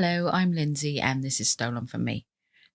Hello, I'm Lindsay, and this is Stolen from Me.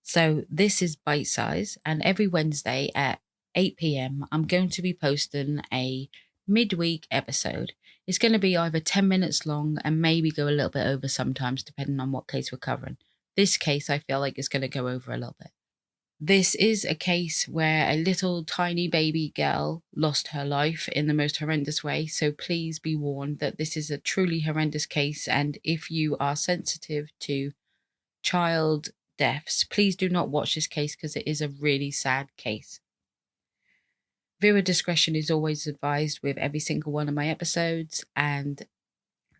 So, this is Bite Size, and every Wednesday at 8 p.m., I'm going to be posting a midweek episode. It's going to be either 10 minutes long and maybe go a little bit over sometimes, depending on what case we're covering. This case, I feel like, is going to go over a little bit. This is a case where a little tiny baby girl lost her life in the most horrendous way. So please be warned that this is a truly horrendous case. And if you are sensitive to child deaths, please do not watch this case because it is a really sad case. Viewer discretion is always advised with every single one of my episodes. And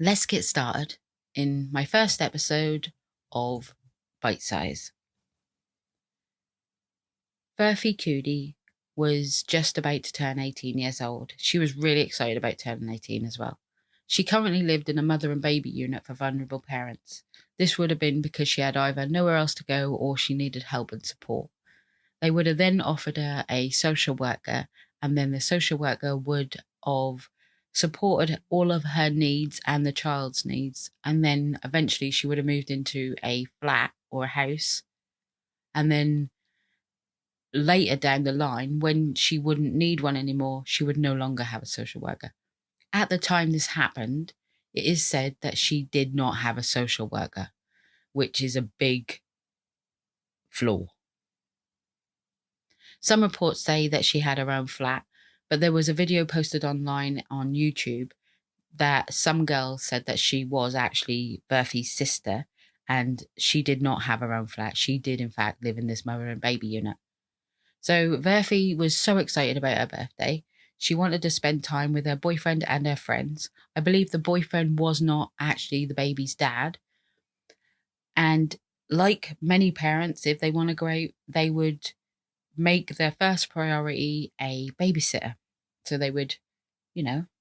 let's get started in my first episode of Bite Size. Verfi Coody was just about to turn 18 years old. She was really excited about turning 18 as well. She currently lived in a mother and baby unit for vulnerable parents. This would have been because she had either nowhere else to go or she needed help and support. They would have then offered her a social worker, and then the social worker would have supported all of her needs and the child's needs. And then eventually she would have moved into a flat or a house, and then later down the line, when she wouldn't need one anymore, she would no longer have a social worker. At the time this happened, it is said that she did not have a social worker, which is a big flaw. Some reports say that she had her own flat, but there was a video posted online on YouTube that some girl said that she was actually Berthy's sister and she did not have her own flat. She did, in fact, live in this mother and baby unit. So Verfi was so excited about her birthday. She wanted to spend time with her boyfriend and her friends. I believe the boyfriend was not actually the baby's dad. And like many parents, if they want to go out, they would make their first priority a babysitter. So they would,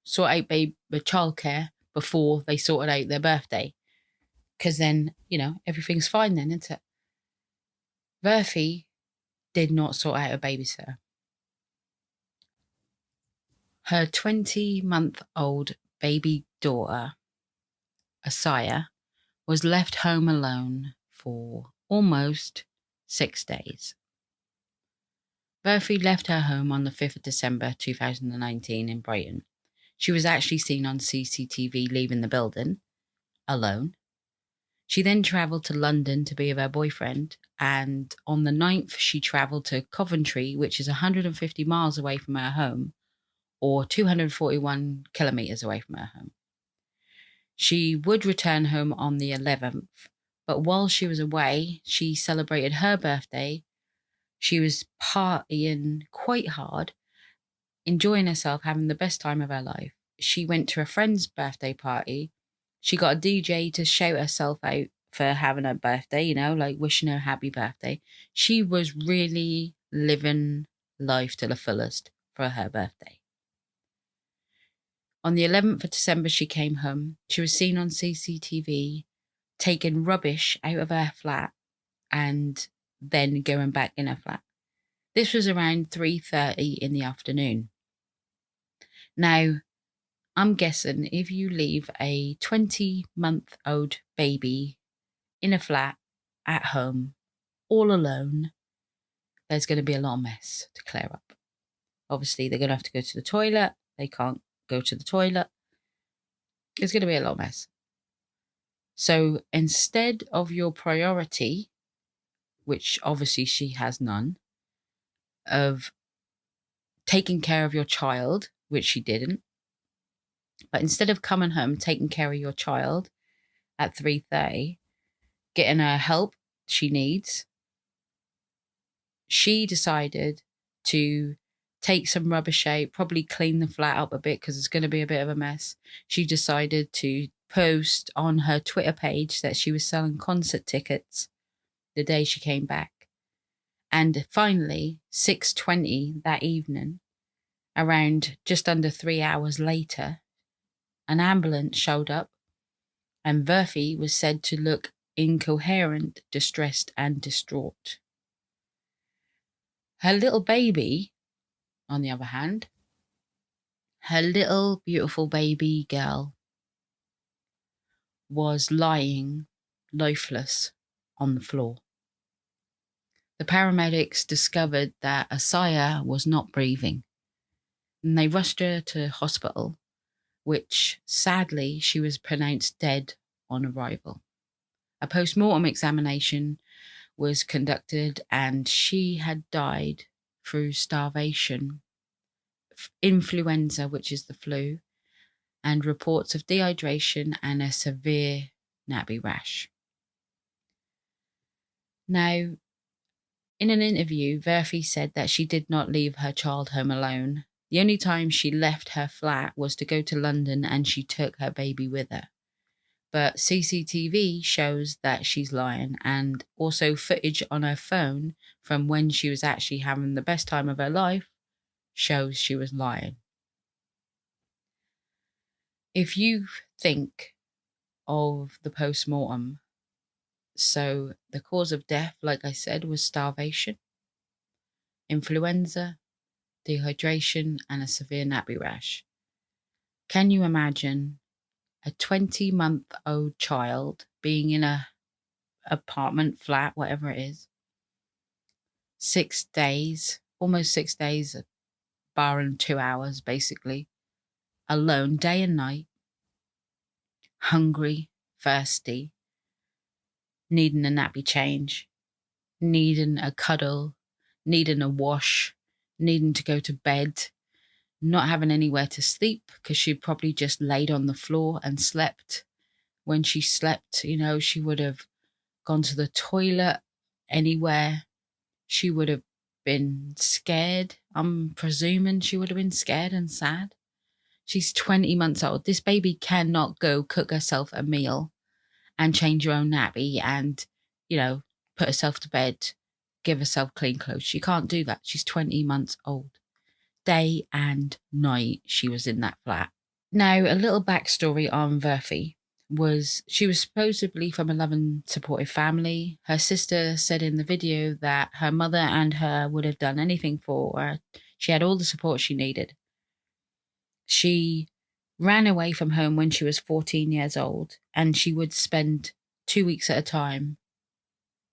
sort out the childcare before they sorted out their birthday. Because then, everything's fine then, isn't it? Verfi did not sort out a babysitter. Her 20-month-old baby daughter, Asaya, was left home alone for almost 6 days. Verfi left her home on the 5th of December 2019 in Brighton. She was actually seen on CCTV leaving the building, alone. She then travelled to London to be with her boyfriend, and on the 9th she travelled to Coventry, which is 150 miles away from her home, or 241 kilometres away from her home. She would return home on the 11th, but while she was away, she celebrated her birthday. She was partying quite hard, enjoying herself, having the best time of her life. She went to a friend's birthday party. She got a DJ to shout herself out for having her birthday, like wishing her happy birthday. She was really living life to the fullest for her birthday. On the 11th of December, she came home. She was seen on CCTV taking rubbish out of her flat and then going back in her flat. This was around 3:30 in the afternoon. Now, I'm guessing if you leave a 20-month-old baby in a flat at home, all alone, there's going to be a lot of mess to clear up. Obviously, they're going to have to go to the toilet. They can't go to the toilet. There's going to be a lot of mess. So instead of your priority, which obviously she has none, of taking care of your child, which she didn't, but instead of coming home, taking care of your child at 3:30, getting her help she needs, she decided to take some rubbish out, probably clean the flat up a bit because it's going to be a bit of a mess. She decided to post on her Twitter page that she was selling concert tickets the day she came back. And finally, 6:20 that evening, around just under 3 hours later, an ambulance showed up and Verfi was said to look incoherent, distressed and distraught. Her little baby, on the other hand, her little beautiful baby girl was lying lifeless on the floor. The paramedics discovered that Asaya was not breathing, and they rushed her to hospital, which sadly she was pronounced dead on arrival. A post-mortem examination was conducted and she had died through starvation, influenza, which is the flu, and reports of dehydration and a severe nappy rash. Now, in an interview, Verfi said that she did not leave her child home alone. The only time she left her flat was to go to London, and she took her baby with her. But CCTV shows that she's lying, and also footage on her phone from when she was actually having the best time of her life shows she was lying. If you think of the post-mortem, so the cause of death, like I said, was starvation, influenza, dehydration, and a severe nappy rash. Can you imagine a 20-month-old child being in a apartment, flat, whatever it is, 6 days, almost 6 days, barring 2 hours basically, alone day and night, hungry, thirsty, needing a nappy change, needing a cuddle, needing a wash, needing to go to bed, not having anywhere to sleep because she probably just laid on the floor and slept. When she slept, she would have gone to the toilet anywhere. She would have been scared. I'm presuming she would have been scared and sad. She's 20 months old. This baby cannot go cook herself a meal and change her own nappy and, put herself to bed, give herself clean clothes. She can't do that. She's 20 months old. Day and night she was in that flat. Now, a little backstory on Verfi was she was supposedly from a loving, supportive family. Her sister said in the video that her mother and her would have done anything for her. She had all the support she needed. She ran away from home when she was 14 years old, and she would spend 2 weeks at a time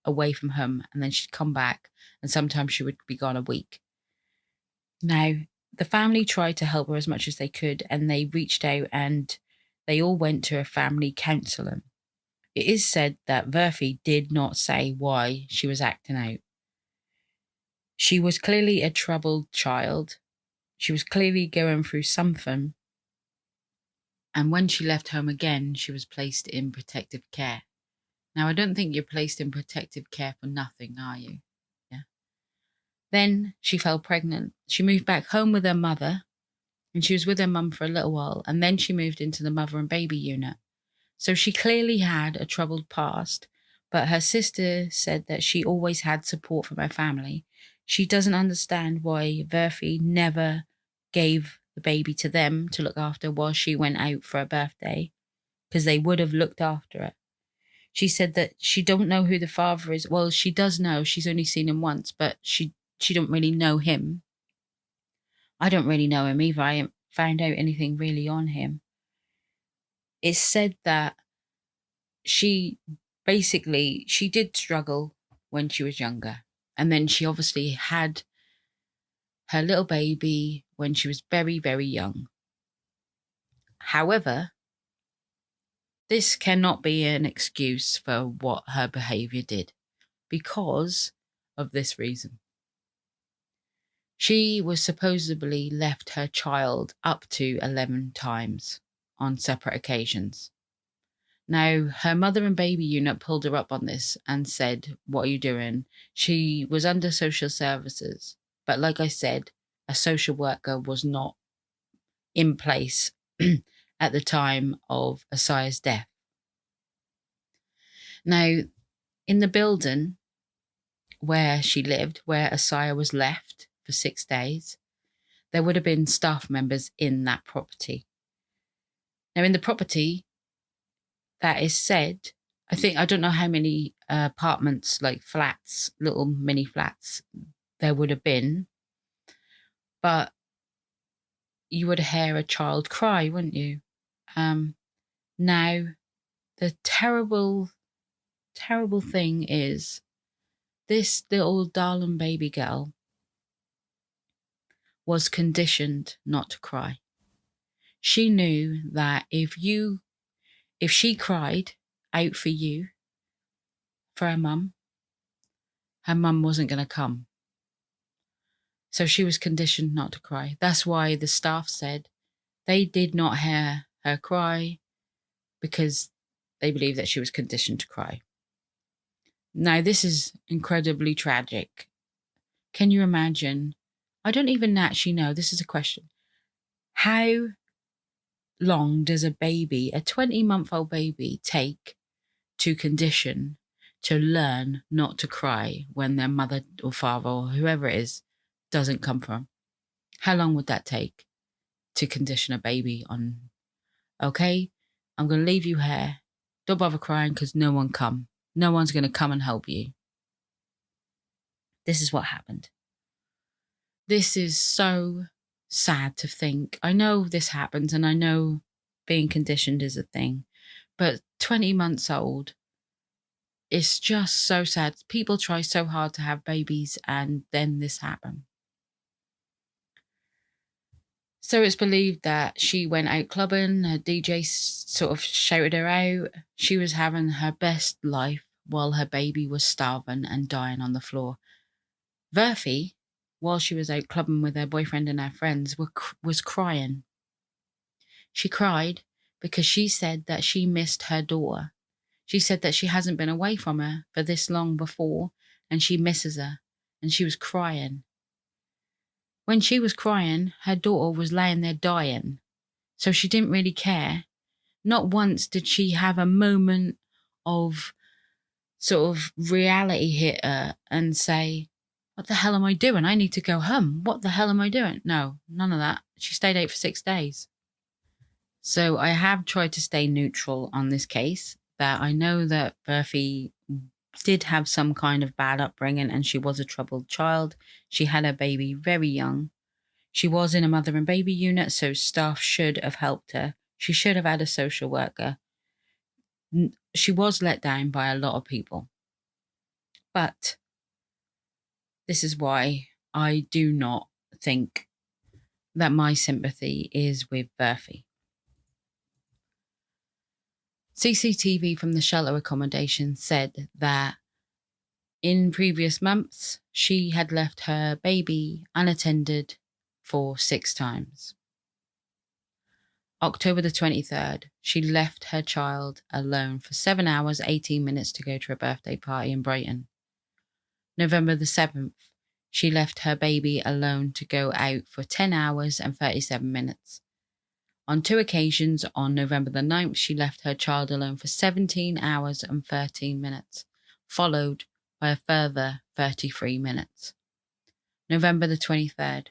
away from home, and then she'd come back, and sometimes she would be gone a week. Now, the family tried to help her as much as they could, and they reached out and they all went to a family counsellor. It is said that Verfi did not say why she was acting out. She was clearly a troubled child. She was clearly going through something. And when she left home again, she was placed in protective care. Now, I don't think you're placed in protective care for nothing, are you? Yeah. Then she fell pregnant. She moved back home with her mother, and she was with her mum for a little while, and then she moved into the mother and baby unit. So she clearly had a troubled past, but her sister said that she always had support from her family. She doesn't understand why Verfi never gave the baby to them to look after while she went out for her birthday, because they would have looked after her. She said that she don't know who the father is. Well, she does know. She's only seen him once, but she don't really know him. I don't really know him either. I haven't found out anything really on him. It's said that she did struggle when she was younger. And then she obviously had her little baby when she was very, very young. However, this cannot be an excuse for what her behaviour did because of this reason. She was supposedly left her child up to 11 times on separate occasions. Now, her mother and baby unit pulled her up on this and said, "What are you doing?" She was under social services. But like I said, a social worker was not in place at the time of Asaya's death. Now, in the building where she lived, where Asaya was left for 6 days, there would have been staff members in that property. Now, in the property, that is said, I don't know how many apartments, like flats, little mini flats there would have been, but you would hear a child cry, wouldn't you? Now, the terrible terrible thing is this little darling baby girl was conditioned not to cry. She knew that if she cried out for you, for her mum wasn't going to come. So she was conditioned not to cry. That's why the staff said they did not hear her cry because they believed that she was conditioned to cry. Now, this is incredibly tragic. Can you imagine? I don't even actually know. This is a question. How long does a 20-month-old baby, take to condition to learn not to cry when their mother or father or whoever it is doesn't come from? How long would that take to condition a baby on, okay, I'm going to leave you here. Don't bother crying because no one's going to come and help you. This is what happened. This is so sad to think. I know this happens and I know being conditioned is a thing, but 20 months old, it's just so sad. People try so hard to have babies and then this happened. So it's believed that she went out clubbing, her DJ sort of shouted her out. She was having her best life while her baby was starving and dying on the floor. Verfi, while she was out clubbing with her boyfriend and her friends, was crying. She cried because she said that she missed her daughter. She said that she hasn't been away from her for this long before and she misses her, and she was crying. When she was crying, her daughter was laying there dying, so she didn't really care. Not once did she have a moment of sort of reality hit her and say, what the hell am I doing? I need to go home. What the hell am I doing? No, none of that. She stayed out for 6 days. So I have tried to stay neutral on this case, that I know that Verfi did have some kind of bad upbringing and she was a troubled child. She had her baby very young. She was in a mother and baby unit, so staff should have helped her. She should have had a social worker. She was let down by a lot of people. But this is why I do not think that my sympathy is with Verfi. CCTV from the shelter accommodation said that in previous months, she had left her baby unattended for 6 times. October the 23rd, she left her child alone for 7 hours, 18 minutes to go to a birthday party in Brighton. November the 7th, she left her baby alone to go out for 10 hours and 37 minutes. On 2 occasions, on November the 9th, she left her child alone for 17 hours and 13 minutes, followed by a further 33 minutes. November the 23rd,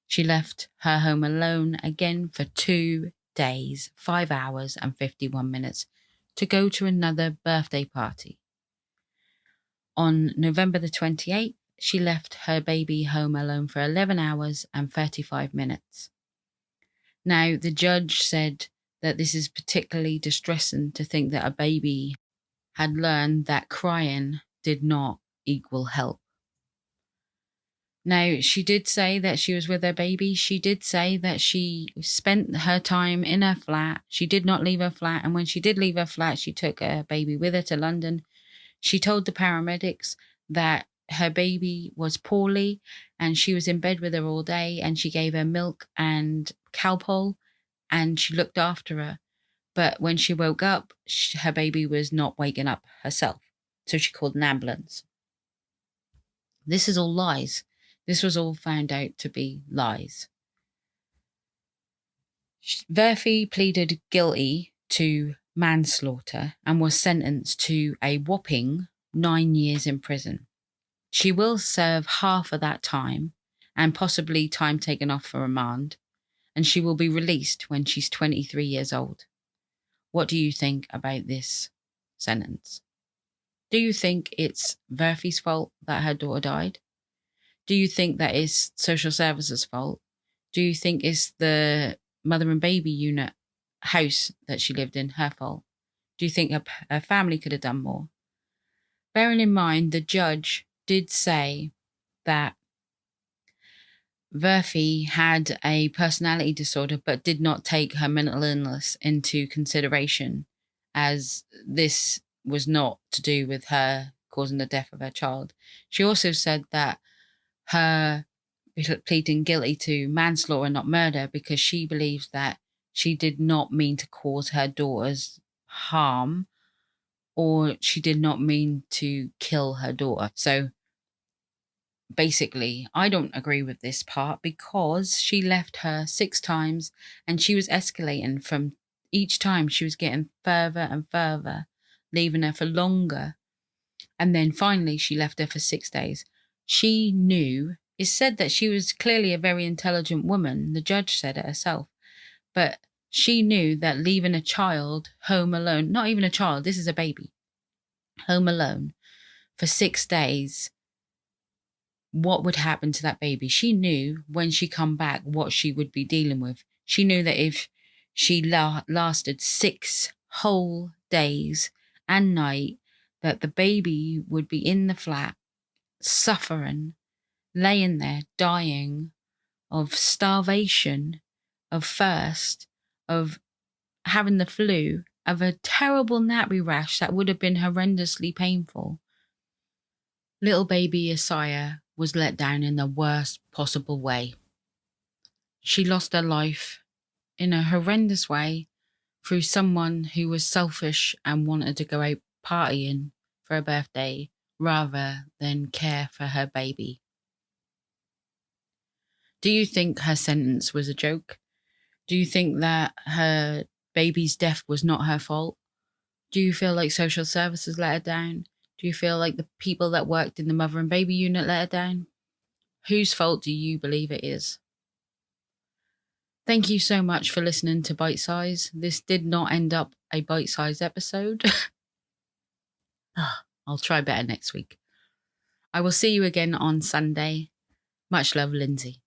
she left her home alone again for 2 days, 5 hours and 51 minutes to go to another birthday party. On November the 28th, she left her baby home alone for 11 hours and 35 minutes. Now, the judge said that this is particularly distressing to think that a baby had learned that crying did not equal help. Now, she did say that she was with her baby. She did say that she spent her time in her flat. She did not leave her flat. And when she did leave her flat, she took her baby with her to London. She told the paramedics that her baby was poorly and she was in bed with her all day, and she gave her milk and Calpol and she looked after her. But when she woke up, her baby was not waking up herself. So she called an ambulance. This is all lies. This was all found out to be lies. Verfi pleaded guilty to manslaughter and was sentenced to a whopping 9 years in prison. She will serve half of that time and possibly time taken off for remand, and she will be released when she's 23 years old. What do you think about this sentence? Do you think it's Verfi's fault that her daughter died? Do you think that is social services' fault? Do you think it's the mother and baby unit house that she lived in her fault? Do you think her family could have done more? bearing in mind the judge did say that Verfi had a personality disorder but did not take her mental illness into consideration, as this was not to do with her causing the death of her child. She also said that her pleading guilty to manslaughter, not murder, because she believes that she did not mean to cause her daughters harm, or she did not mean to kill her daughter. So basically, I don't agree with this part, because she left her 6 times and she was escalating from each time. She was getting further and further, leaving her for longer. And then finally, she left her for 6 days. She knew, it's said that she was clearly a very intelligent woman. The judge said it herself. But she knew that leaving a child home alone, not even a child, this is a baby, home alone for 6 days, what would happen to that baby. She knew when she come back what she would be dealing with. She knew that if she lasted 6 whole days and night, that the baby would be in the flat, suffering, laying there, dying of starvation, of thirst, of having the flu, of a terrible nappy rash that would have been horrendously painful. Little baby Isaiah was let down in the worst possible way. She lost her life in a horrendous way through someone who was selfish and wanted to go out partying for her birthday rather than care for her baby. Do you think her sentence was a joke? Do you think that her baby's death was not her fault? Do you feel like social services let her down? Do you feel like the people that worked in the mother and baby unit let her down? Whose fault do you believe it is? Thank you so much for listening to Bite Size. This did not end up a bite-sized episode. I'll try better next week. I will see you again on Sunday. Much love, Lindsay.